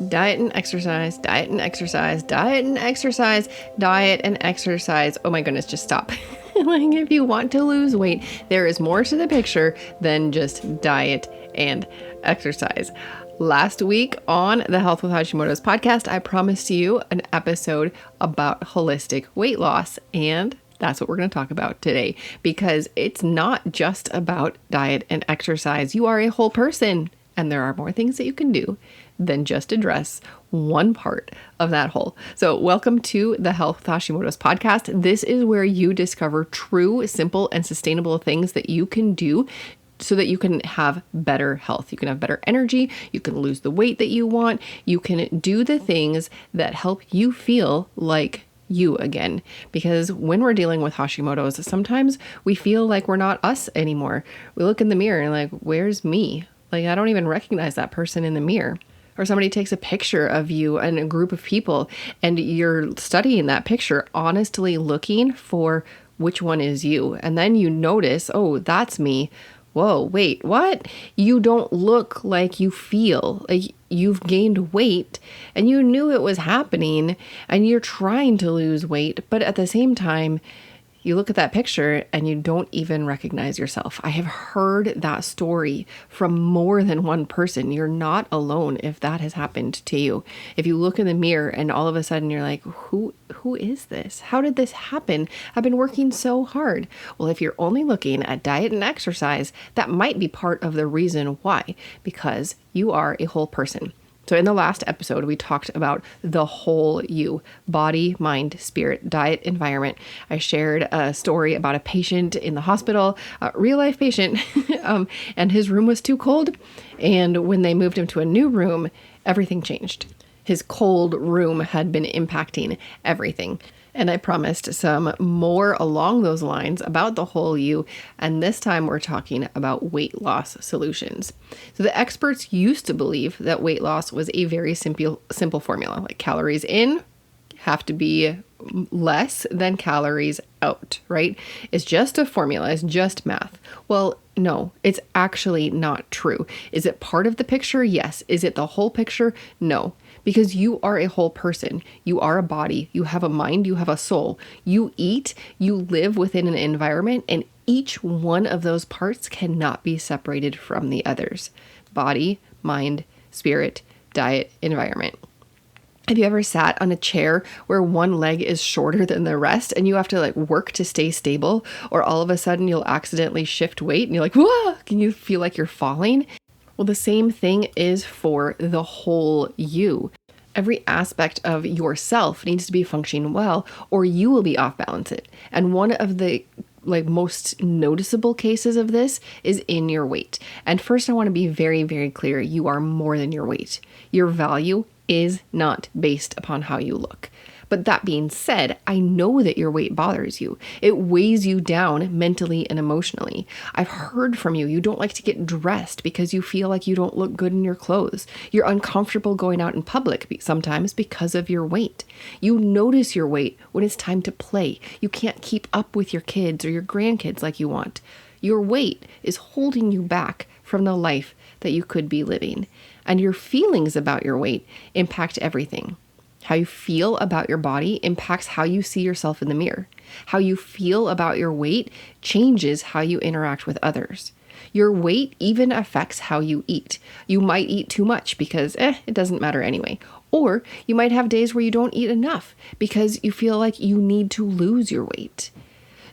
Diet and exercise, diet and exercise, diet and exercise, diet and exercise. Oh my goodness, just stop. Like, if you want to lose weight, there is more to the picture than just diet and exercise. Last week on the Health with Hashimoto's podcast, I promised you an episode about holistic weight loss, and that's what we're going to talk about today, because it's not just about diet and exercise. You are a whole person, and there are more things that you can do than just address one part of that whole. So welcome to the Health with Hashimoto's podcast. This is where you discover true, simple, and sustainable things that you can do so that you can have better health. You can have better energy. You can lose the weight that you want. You can do the things that help you feel like you again. Because when we're dealing with Hashimoto's, sometimes we feel like we're not us anymore. We look in the mirror and like, where's me? Like, I don't even recognize that person in the mirror. Or somebody takes a picture of you and a group of people, and you're studying that picture, honestly looking for which one is you. And then you notice, oh, that's me. Whoa, wait, what? You don't look like you feel. Like, you've gained weight and you knew it was happening and you're trying to lose weight, but at the same time, you look at that picture and you don't even recognize yourself. I have heard that story from more than one person. You're not alone if that has happened to you. If you look in the mirror and all of a sudden you're like, who is this? How did this happen? I've been working so hard. Well, if you're only looking at diet and exercise, that might be part of the reason why, because you are a whole person. So in the last episode, we talked about the whole you: body, mind, spirit, diet, environment. I shared a story about a patient in the hospital, a real life patient, and his room was too cold. And when they moved him to a new room, everything changed. His cold room had been impacting everything. And I promised some more along those lines about the whole you. And this time we're talking about weight loss solutions. So the experts used to believe that weight loss was a very simple formula, like calories in have to be less than calories out, right? It's just a formula. It's just math. Well, no, it's actually not true. Is it part of the picture? Yes. Is it the whole picture? No. Because you are a whole person. You are a body. You have a mind. You have a soul. You eat. You live within an environment, and each one of those parts cannot be separated from the others. Body, mind, spirit, diet, environment. Have you ever sat on a chair where one leg is shorter than the rest and you have to like work to stay stable? Or all of a sudden you'll accidentally shift weight and you're like, whoa, can you feel like you're falling? Well, the same thing is for the whole you. Every aspect of yourself needs to be functioning well, or you will be off balance it. And one of the most noticeable cases of this is in your weight. And first, I want to be very, very clear. You are more than your weight. Your value is not based upon how you look. But that being said, I know that your weight bothers you. It weighs you down mentally and emotionally. I've heard from you. You don't like to get dressed because you feel like you don't look good in your clothes. You're uncomfortable going out in public sometimes because of your weight. You notice your weight when it's time to play. You can't keep up with your kids or your grandkids like you want. Your weight is holding you back from the life that you could be living. And your feelings about your weight impact everything. How you feel about your body impacts how you see yourself in the mirror. How you feel about your weight changes how you interact with others. Your weight even affects how you eat. You might eat too much because, it doesn't matter anyway. Or you might have days where you don't eat enough because you feel like you need to lose your weight.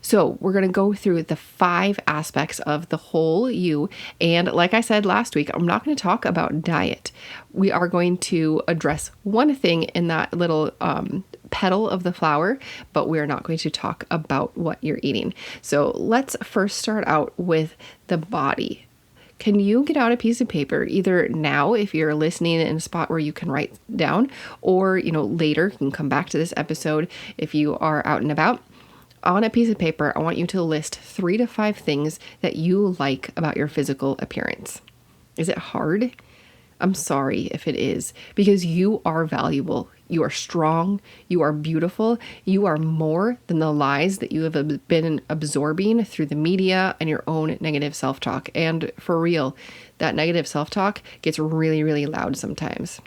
So we're going to go through the 5 aspects of the whole you. And like I said last week, I'm not going to talk about diet. We are going to address one thing in that little petal of the flower, but we're not going to talk about what you're eating. So let's first start out with the body. Can you get out a piece of paper either now if you're listening in a spot where you can write down, or later you can come back to this episode if you are out and about. On a piece of paper, I want you to list 3 to 5 things that you like about your physical appearance. Is it hard? I'm sorry if it is, because you are valuable. You are strong. You are beautiful. You are more than the lies that you have been absorbing through the media and your own negative self-talk. And for real, that negative self-talk gets really, really loud sometimes.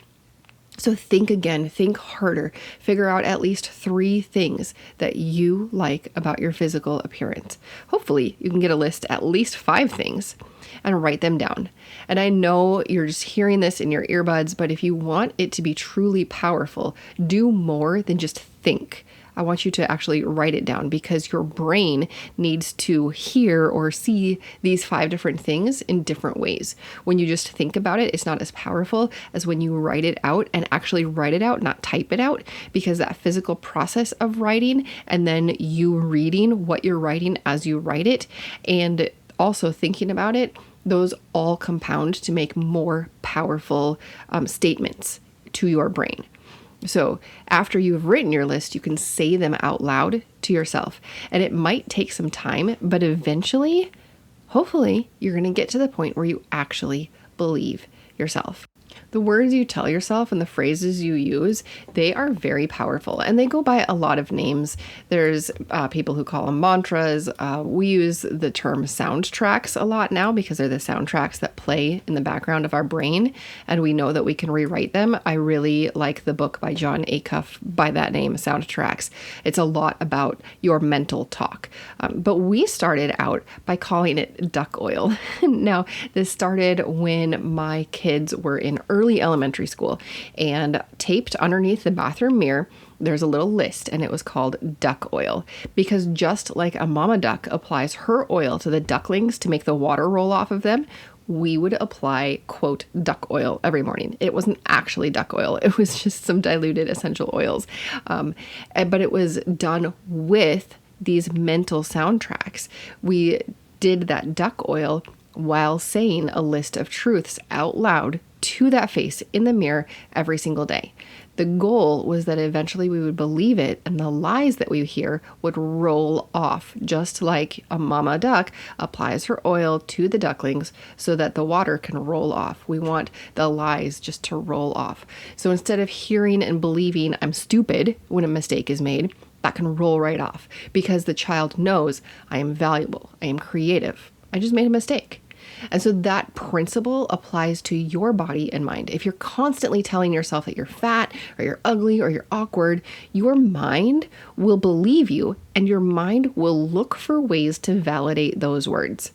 So think again, think harder, figure out at least 3 things that you like about your physical appearance. Hopefully you can get a list at least 5 things and write them down. And I know you're just hearing this in your earbuds, but if you want it to be truly powerful, do more than just think. I want you to actually write it down because your brain needs to hear or see these 5 different things in different ways. When you just think about it, it's not as powerful as when you write it out and actually write it out, not type it out, because that physical process of writing and then you reading what you're writing as you write it and also thinking about it, those all compound to make more powerful statements to your brain. So after you've written your list, you can say them out loud to yourself. And it might take some time, but eventually, hopefully, you're going to get to the point where you actually believe yourself. The words you tell yourself and the phrases you use, they are very powerful and they go by a lot of names. There's people who call them mantras. We use the term soundtracks a lot now because they're the soundtracks that play in the background of our brain and we know that we can rewrite them. I really like the book by John Acuff by that name, Soundtracks. It's a lot about your mental talk. But we started out by calling it duck oil. Now, this started when my kids were in early elementary school and taped underneath the bathroom mirror, there's a little list and it was called duck oil because just like a mama duck applies her oil to the ducklings to make the water roll off of them, we would apply, quote, duck oil every morning. It wasn't actually duck oil. It was just some diluted essential oils. But it was done with these mental soundtracks. We did that duck oil while saying a list of truths out loud to that face in the mirror every single day. The goal was that eventually we would believe it and the lies that we hear would roll off, just like a mama duck applies her oil to the ducklings so that the water can roll off. We want the lies just to roll off. So instead of hearing and believing I'm stupid when a mistake is made, that can roll right off because the child knows I am valuable, I am creative, I just made a mistake. And so that principle applies to your body and mind. If you're constantly telling yourself that you're fat or you're ugly or you're awkward, your mind will believe you and your mind will look for ways to validate those words.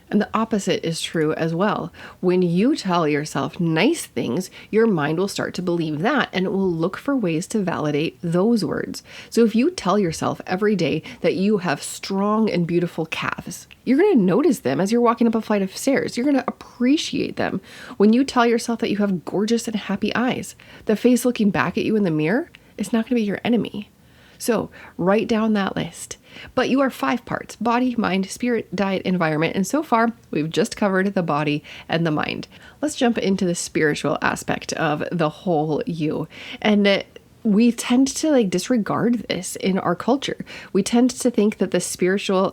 And the opposite is true as well. When you tell yourself nice things, your mind will start to believe that and it will look for ways to validate those words. So if you tell yourself every day that you have strong and beautiful calves, you're going to notice them as you're walking up a flight of stairs. You're going to appreciate them. When you tell yourself that you have gorgeous and happy eyes, the face looking back at you in the mirror is not going to be your enemy. So write down that list. But you are 5 parts: body, mind, spirit, diet, environment. And so far, we've just covered the body and the mind. Let's jump into the spiritual aspect of the whole you. And we tend to disregard this in our culture. We tend to think that the spiritual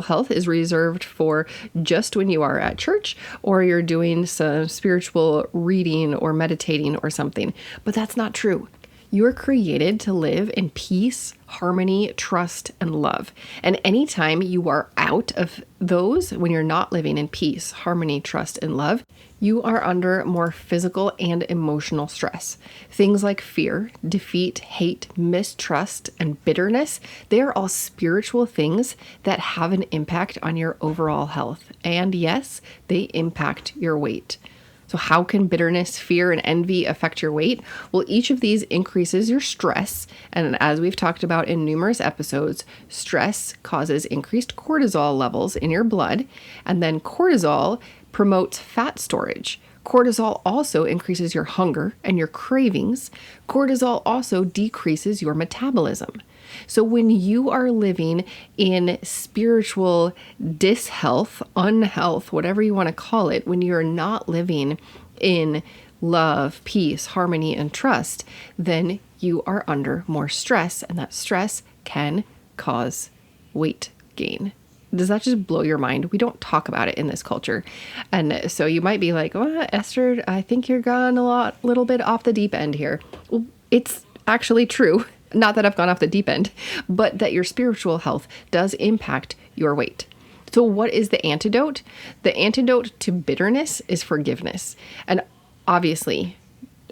health is reserved for just when you are at church or you're doing some spiritual reading or meditating or something. But that's not true. You are created to live in peace, harmony, trust, and love. And anytime you are out of those, when you're not living in peace, harmony, trust, and love, you are under more physical and emotional stress. Things like fear, defeat, hate, mistrust, and bitterness, they are all spiritual things that have an impact on your overall health. And yes, they impact your weight. So how can bitterness, fear, and envy affect your weight? Well, each of these increases your stress. And as we've talked about in numerous episodes, stress causes increased cortisol levels in your blood. And then cortisol promotes fat storage. Cortisol also increases your hunger and your cravings. Cortisol also decreases your metabolism. So when you are living in spiritual dishealth, unhealth, whatever you want to call it, when you're not living in love, peace, harmony, and trust, then you are under more stress, and that stress can cause weight gain. Does that just blow your mind? We don't talk about it in this culture. And so you might be like, well, Esther, I think you're gone little bit off the deep end here. Well, it's actually true. Not that I've gone off the deep end, but that your spiritual health does impact your weight. So what is the antidote? The antidote to bitterness is forgiveness. And obviously,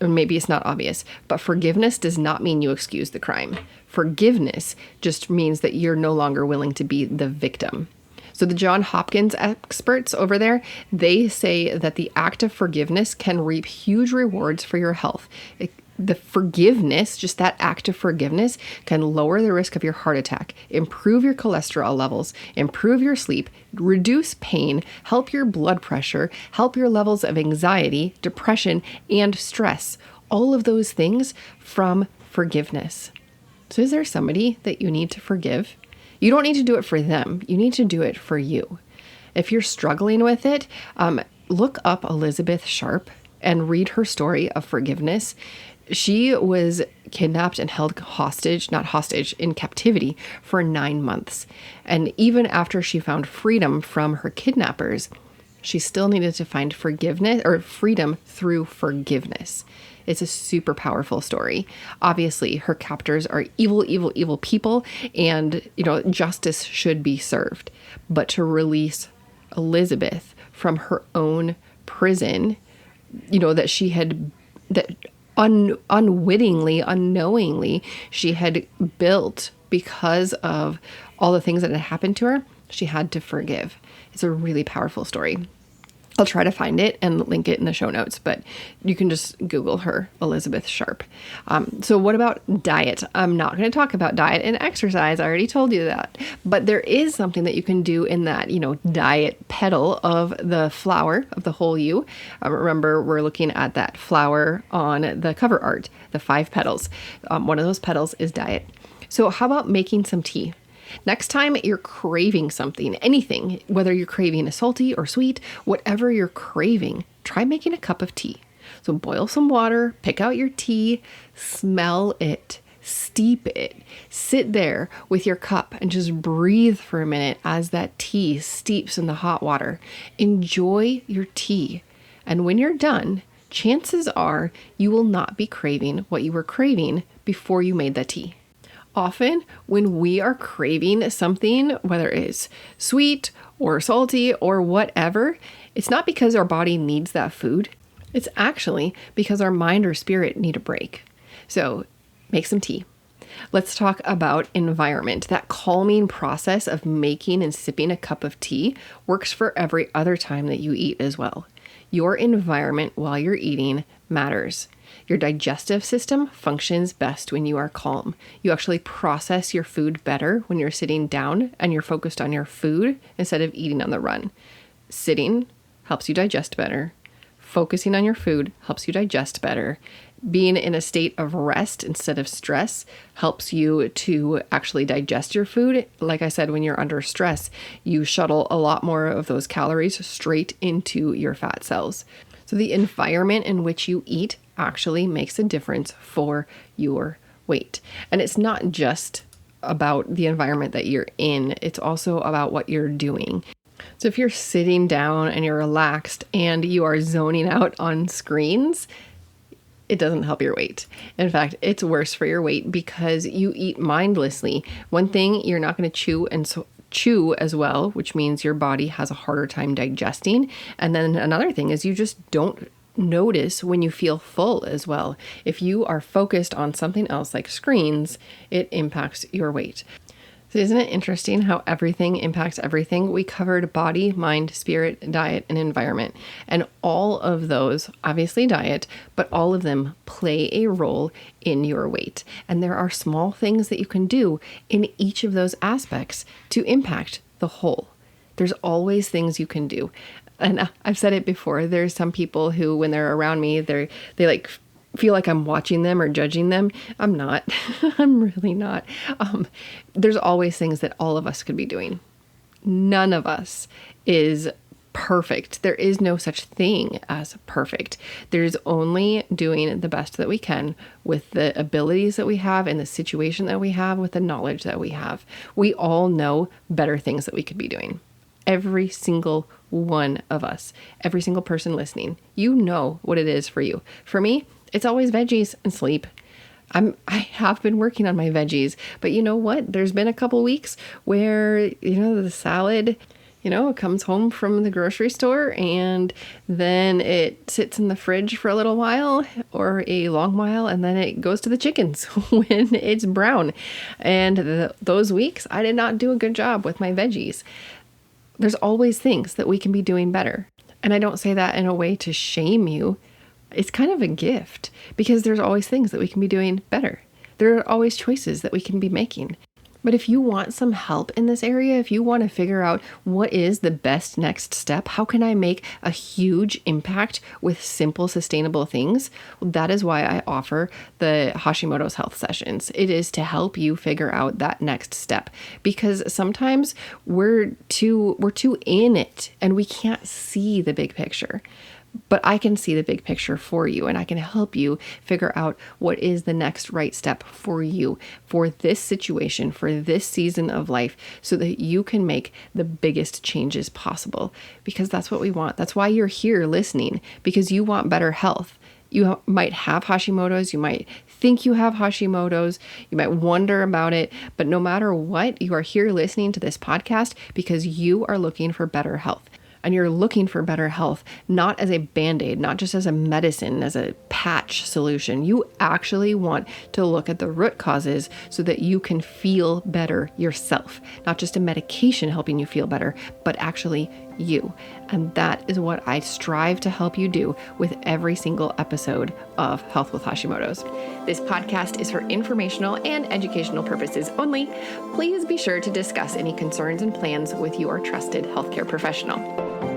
or maybe it's not obvious, but forgiveness does not mean you excuse the crime. Forgiveness just means that you're no longer willing to be the victim. So the Johns Hopkins experts over there, they say that the act of forgiveness can reap huge rewards for your health. The forgiveness, just that act of forgiveness, can lower the risk of your heart attack, improve your cholesterol levels, improve your sleep, reduce pain, help your blood pressure, help your levels of anxiety, depression, and stress. All of those things from forgiveness. So is there somebody that you need to forgive? You don't need to do it for them. You need to do it for you. If you're struggling with it, look up Elizabeth Sharp and read her story of forgiveness. She was kidnapped and held in captivity for 9 months. And even after she found freedom from her kidnappers, she still needed to find forgiveness or freedom through forgiveness. It's a super powerful story. Obviously, her captors are evil, evil, evil people, and, justice should be served. But to release Elizabeth from her own prison, that she had, that unwittingly, unknowingly, she had built because of all the things that had happened to her, she had to forgive. It's a really powerful story. I'll try to find it and link it in the show notes, but you can just Google her, Elizabeth Sharp. So what about diet? I'm not going to talk about diet and exercise. I already told you that. But there is something that you can do in that, diet petal of the flower of the whole you. Remember, we're looking at that flower on the cover art, the 5 petals. One of those petals is diet. So how about making some tea? Next time you're craving something, anything, whether you're craving a salty or sweet, whatever you're craving, try making a cup of tea. So boil some water, pick out your tea, smell it, steep it, sit there with your cup and just breathe for a minute as that tea steeps in the hot water. Enjoy your tea. And when you're done, chances are you will not be craving what you were craving before you made that tea. Often when we are craving something, whether it's sweet or salty or whatever, it's not because our body needs that food. It's actually because our mind or spirit need a break. So make some tea. Let's talk about environment. That calming process of making and sipping a cup of tea works for every other time that you eat as well. Your environment while you're eating matters. Your digestive system functions best when you are calm. You actually process your food better when you're sitting down and you're focused on your food instead of eating on the run. Sitting helps you digest better. Focusing on your food helps you digest better. Being in a state of rest instead of stress helps you to actually digest your food. Like I said, when you're under stress, you shuttle a lot more of those calories straight into your fat cells. So the environment in which you eat actually makes a difference for your weight. And it's not just about the environment that you're in, it's also about what you're doing. So if you're sitting down and you're relaxed and you are zoning out on screens, it doesn't help your weight. In fact, it's worse for your weight because you eat mindlessly. One thing, you're not going to chew as well, which means your body has a harder time digesting. And then another thing is you just don't notice when you feel full as well. If you are focused on something else like screens, it impacts your weight. So isn't it interesting how everything impacts everything? We covered body, mind, spirit, diet, and environment. And all of those, obviously diet, but all of them play a role in your weight. And there are small things that you can do in each of those aspects to impact the whole. There's always things you can do. And I've said it before, there's some people who, when they're around me, they like feel like I'm watching them or judging them. I'm not. I'm really not. There's always things that all of us could be doing. None of us is perfect. There is no such thing as perfect. There's only doing the best that we can with the abilities that we have and the situation that we have with the knowledge that we have. We all know better things that we could be doing. Every single one of us, every single person listening, you know what it is for you. For me, it's always veggies and sleep. I have been working on my veggies, but you know what? There's been a couple weeks where, the salad, It comes home from the grocery store and then it sits in the fridge for a little while or a long while, and then it goes to the chickens when it's brown. And those weeks, I did not do a good job with my veggies. There's always things that we can be doing better. And I don't say that in a way to shame you. It's kind of a gift because there's always things that we can be doing better. There are always choices that we can be making. But if you want some help in this area, if you want to figure out what is the best next step, how can I make a huge impact with simple, sustainable things? Well, that is why I offer the Hashimoto's health sessions. It is to help you figure out that next step, because sometimes we're too in it and we can't see the big picture. But I can see the big picture for you, and I can help you figure out what is the next right step for you, for this situation, for this season of life, so that you can make the biggest changes possible, because that's what we want. That's why you're here listening, because you want better health. You might have Hashimoto's, you might think you have Hashimoto's, you might wonder about it, but no matter what, you are here listening to this podcast because you are looking for better health. And you're looking for better health, not as a Band-Aid, not just as a medicine, as a patch solution. You actually want to look at the root causes so that you can feel better yourself. Not just a medication helping you feel better, but actually you. And that is what I strive to help you do with every single episode of Health with Hashimoto's. This podcast is for informational and educational purposes only. Please be sure to discuss any concerns and plans with your trusted healthcare professional.